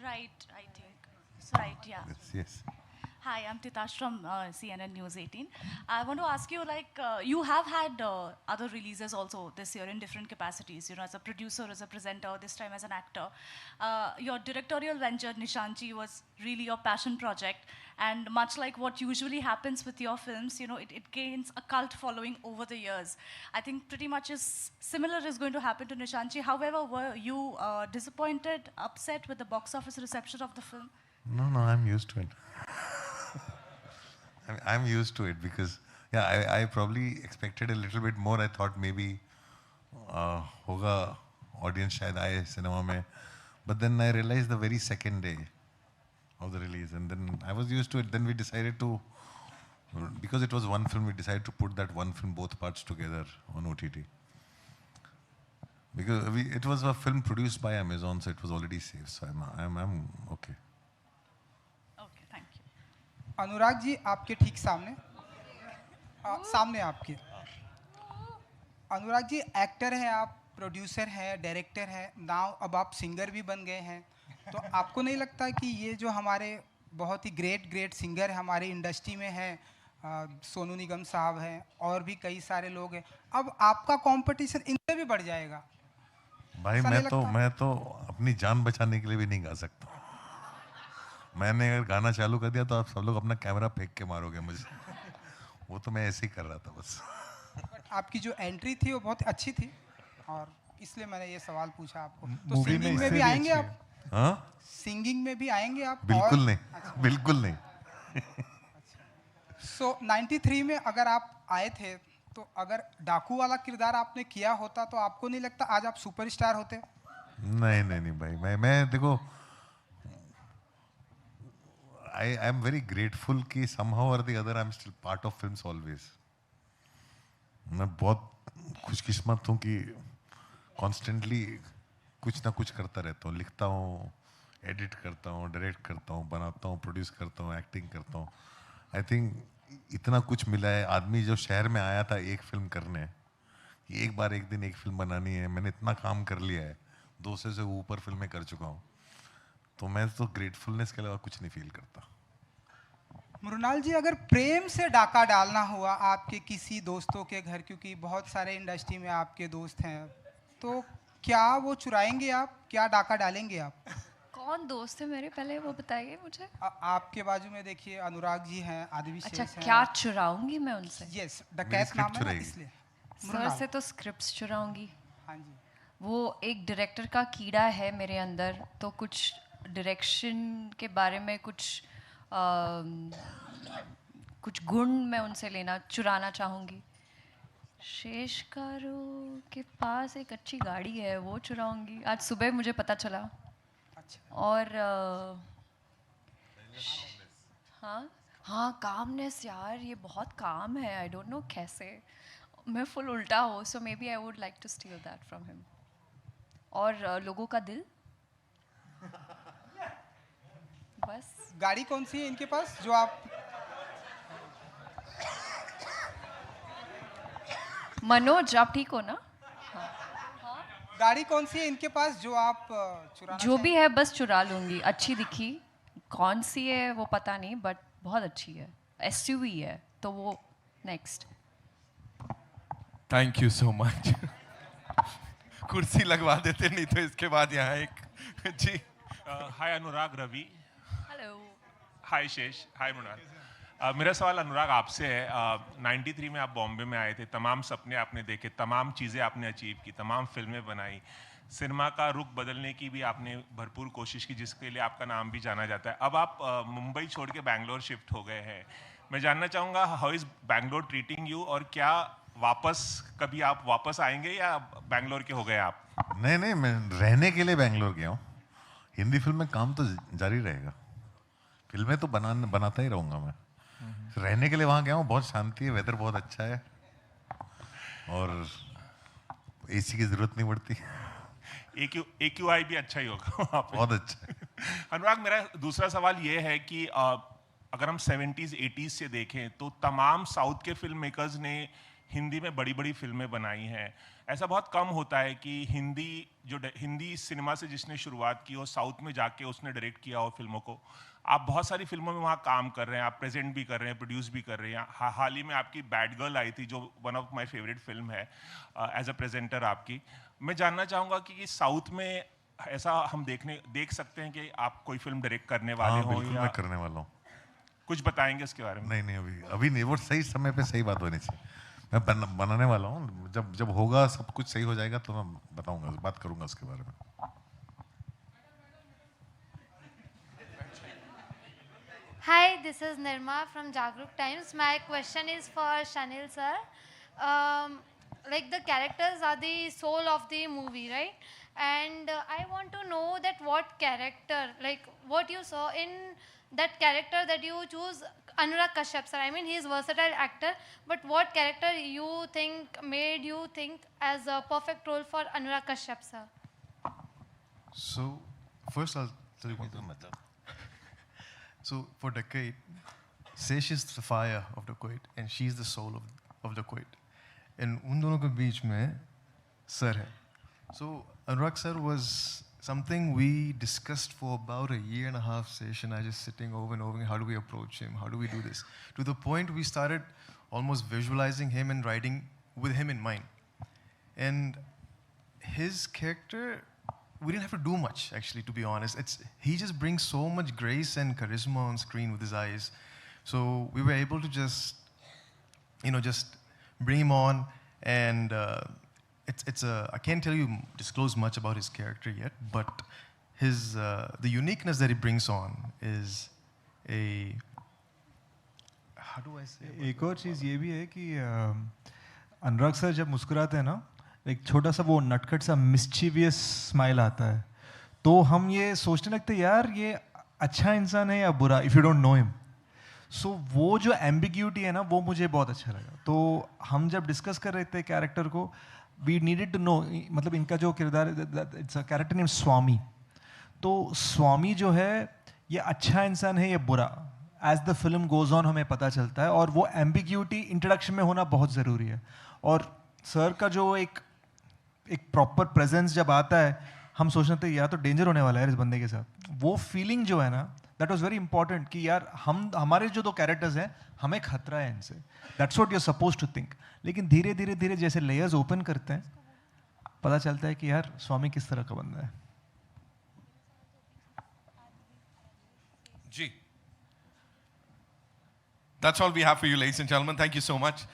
Right, I think. Right, yeah. Yes, yes. Hi, I'm Titash from CNN News 18. I want to ask you, you have had other releases also this year in different capacities, as a producer, as a presenter, this time as an actor. Your directorial venture, Nishanchi, was really your passion project. And much like what usually happens with your films, it gains a cult following over the years. I think pretty much similar is going to happen to Nishanchi. However, were you disappointed, upset with the box office reception of the film? No, no, I'm used to it. I'm used to it because, yeah, I probably expected a little bit more. I thought maybe hoga audience shayad aaye cinema mein, but then I realized the very second day of the release, and then I was used to it. Then we decided to, because it was one film, we decided to put that one film, both parts together on OTT. Because it was a film produced by Amazon, so it was already safe. So I'm okay. Okay, thank you. Anurag ji आपके ठीक सामने सामने आपके Anurag ji actor हैं आप, producer हैं, director हैं, now अब आप सिंगर भी बन गए हैं, तो आपको नहीं लगता कि ये जो हमारे बहुत ही ग्रेट सिंगर हमारे इंडस्ट्री में हैं, सोनू निगम साहब हैं और भी कई सारे लोग हैं, अब आपका कंपटीशन इनसे भी बढ़ जाएगा? भाई मैं तो अपनी जान बचाने के लिए भी नहीं गा सकता। मैंने अगर गाना चालू कर दिया तो आप सब लोग अपना कैमरा फेंक के मारोगे मुझे। वो तो मैं ऐसे ही कर रहा था बस। आपकी जो एंट्री थी वो बहुत अच्छी थी और इसलिए मैंने ये सवाल पूछा आपको। तो मूवी सिंगिंग में भी आएंगे आप? हाँ? सिंगिंग में भी आएंगे आप? बिल्कुल नहीं, अच्छा। बिल्कुल नहीं। सो 93 में अगर आप आए थे तो अगर डाकू वाला किरदार आपने किया होता तो आपको नहीं लगता आज आप सुपरस्टार होते? नहीं भाई, मैं देखो, I am very grateful कि somehow or the other I'm still part of films always. मैं बहुत खुशकिस्मत हूँ कि constantly कुछ ना कुछ करता रहता हूँ, लिखता हूँ, एडिट करता हूँ, डायरेक्ट करता हूँ, बनाता हूँ, प्रोड्यूस करता हूँ, एक्टिंग करता हूँ। आई थिंक इतना कुछ मिला है। आदमी जो शहर में आया था एक फिल्म करने, कि एक बार एक दिन एक फिल्म बनानी है, मैंने इतना काम कर लिया है, 200 से ऊपर फिल्में कर चुका हूँ, तो मैं तो ग्रेटफुलनेस के अलावा कुछ नहीं फील करता। मृणाल जी, अगर प्रेम से डाका डालना हुआ आपके किसी दोस्तों के घर, क्योंकि बहुत सारे इंडस्ट्री में आपके दोस्त हैं, तो क्या वो चुराएंगे आप? क्या डाका डालेंगे आप? कौन दोस्त है मेरे, पहले वो बताइए मुझे। आपके बाजू में देखिए अनुराग जी हैं, आदिवी अच्छा, शेष हैं। क्या चुराऊंगी मैं उनसे? यस, डकैत नाम है ना, इसलिए। सर से तो स्क्रिप्ट्स चुराऊंगी। हाँ जी। वो एक डायरेक्टर का कीड़ा है मेरे अंदर, तो कुछ डायरेक्शन के बारे में कुछ गुण मैं उनसे चुराना चाहूँगी। शेषकारो के पास एक अच्छी गाड़ी है, वो चुराऊंगी। आज सुबह मुझे पता चला। अच्छा। और हाँ, कामनेस यार, ये बहुत काम है। आई डोंट नो कैसे, मैं फुल उल्टा हूँ, so maybe I would like to steal that from him. और लोगों का दिल, बस। गाड़ी कौन सी है इनके पास जो आप? मनोज, आप ठीक हो ना? गाड़ी कौन सी है इनके पास जो आप चुराना जो भी है बस चुरा लूंगी। अच्छी दिखी, कौन सी है वो पता नहीं, बट बहुत अच्छी है, SUV है, तो वो next. Thank you so much. कुर्सी लगवा देते, नहीं तो इसके बाद यहाँ एक जी। हाय अनुराग, रवि। हेलो। हाय शेष, हाय मृणाल। मेरा सवाल अनुराग आपसे है। 93 में आप बॉम्बे में आए थे, तमाम सपने आपने देखे, तमाम चीज़ें आपने अचीव की, तमाम फिल्में बनाई, सिनेमा का रुख बदलने की भी आपने भरपूर कोशिश की, जिसके लिए आपका नाम भी जाना जाता है। अब आप मुंबई छोड़ के बैंगलोर शिफ्ट हो गए हैं। मैं जानना चाहूँगा, how is Bangalore treating you, और क्या कभी आप वापस आएंगे या बैंगलोर के हो गए आप? नहीं, मैं रहने के लिए बैंगलोर गया हूँ। हिंदी फिल्म में काम तो जारी रहेगा, फिल्में तो बनाता ही रहूँगा मैं। रहने के लिए वहाँ गया हूँ, बहुत शांति है, वेदर बहुत अच्छा है और AC की जरूरत नहीं पड़ती। AQI भी अच्छा ही होगा वहाँ पे। बहुत अच्छा। अनुराग, मेरा दूसरा सवाल ये है कि अगर हम 70s 80s से देखें तो तमाम साउथ के फिल्म मेकर्स ने हिंदी में बड़ी बड़ी फिल्में बनाई हैं। ऐसा बहुत कम होता है कि हिंदी सिनेमा से जिसने शुरुआत की हो साउथ में जाके उसने डायरेक्ट किया हो फिल्मों को। आप बहुत सारी फिल्मों में वहाँ काम कर रहे हैं, आप प्रेजेंट भी कर रहे हैं, प्रोड्यूस भी कर रहे हैं। हाल ही में आपकी बैड गर्ल आई थी जो one of my favourite film है एज अ प्रेजेंटर आपकी। मैं जानना चाहूँगा कि साउथ में ऐसा हम देख सकते हैं कि आप कोई फिल्म डायरेक्ट करने वाले हाँ हो बिल्कुल, या मैं करने वाला हूँ। कुछ बताएंगे इसके बारे में? नहीं अभी नहीं, वो सही समय पे सही बात होनी चाहिए। मैं बनाने वाला हूँ, जब होगा सब कुछ सही हो जाएगा तो मैं बताऊंगा, बात करूंगा उसके बारे में। Hi, this is Nirma from Jagruk Times. My question is for Shanil sir. Like the characters are the soul of the movie, right? And I want to know that what character, like what you saw in that character that you choose, Anurag Kashyap sir. I mean, he is versatile actor, but what character you think made you think as a perfect role for Anurag Kashyap sir? So, first I'll tell you one thing. So, for Dacoit, Sesh is the fire of Dacoit, and she's the soul of Dacoit. And उन दोनों के बीच में sir है. So, Anurag sir was something we discussed for about a year and a half. Sesh and I just sitting over and over, how do we approach him? How do we do this? To the point we started almost visualizing him and writing with him in mind. And his character, we didn't have to do much, actually, to be honest. He just brings so much grace and charisma on screen with his eyes. So we were able to just bring him on. And I can't disclose much about his character yet, but the uniqueness that he brings on is how do I say? एक और चीज़ ये भी है कि अनुराग sir जब मुस्कुराते हैं ना, एक छोटा सा वो नटखट सा मिस्चीवियस स्माइल आता है, तो हम ये सोचने लगते हैं यार ये अच्छा इंसान है या बुरा, if you don't know him. So वो जो एम्बिग्यूटी है ना, वो मुझे बहुत अच्छा लगा। तो हम जब डिस्कस कर रहे थे कैरेक्टर को, वी नीडेड टू नो, मतलब इनका जो किरदार, इट्स अ कैरेक्टर नेम स्वामी। तो स्वामी जो है ये अच्छा इंसान है या बुरा, as the film goes on हमें पता चलता है। और वो एम्बिग्यूटी इंट्रोडक्शन में होना बहुत ज़रूरी है। और सर का जो एक प्रॉपर प्रेजेंस जब आता है, हम सोचते थे यार तो डेंजर होने वाला है इस बंदे के साथ। वो फीलिंग जो है ना, दैट वाज वेरी इंपॉर्टेंट कि यार हमारे जो दो कैरेक्टर्स हैं, हमें खतरा है इनसे। That's what you are suppose to think. लेकिन धीरे धीरे जैसे लेयर्स ओपन करते हैं, पता चलता है कि यार स्वामी किस तरह का बंदा है। जी, that's all we have for you, ladies and gentlemen. Thank you so much.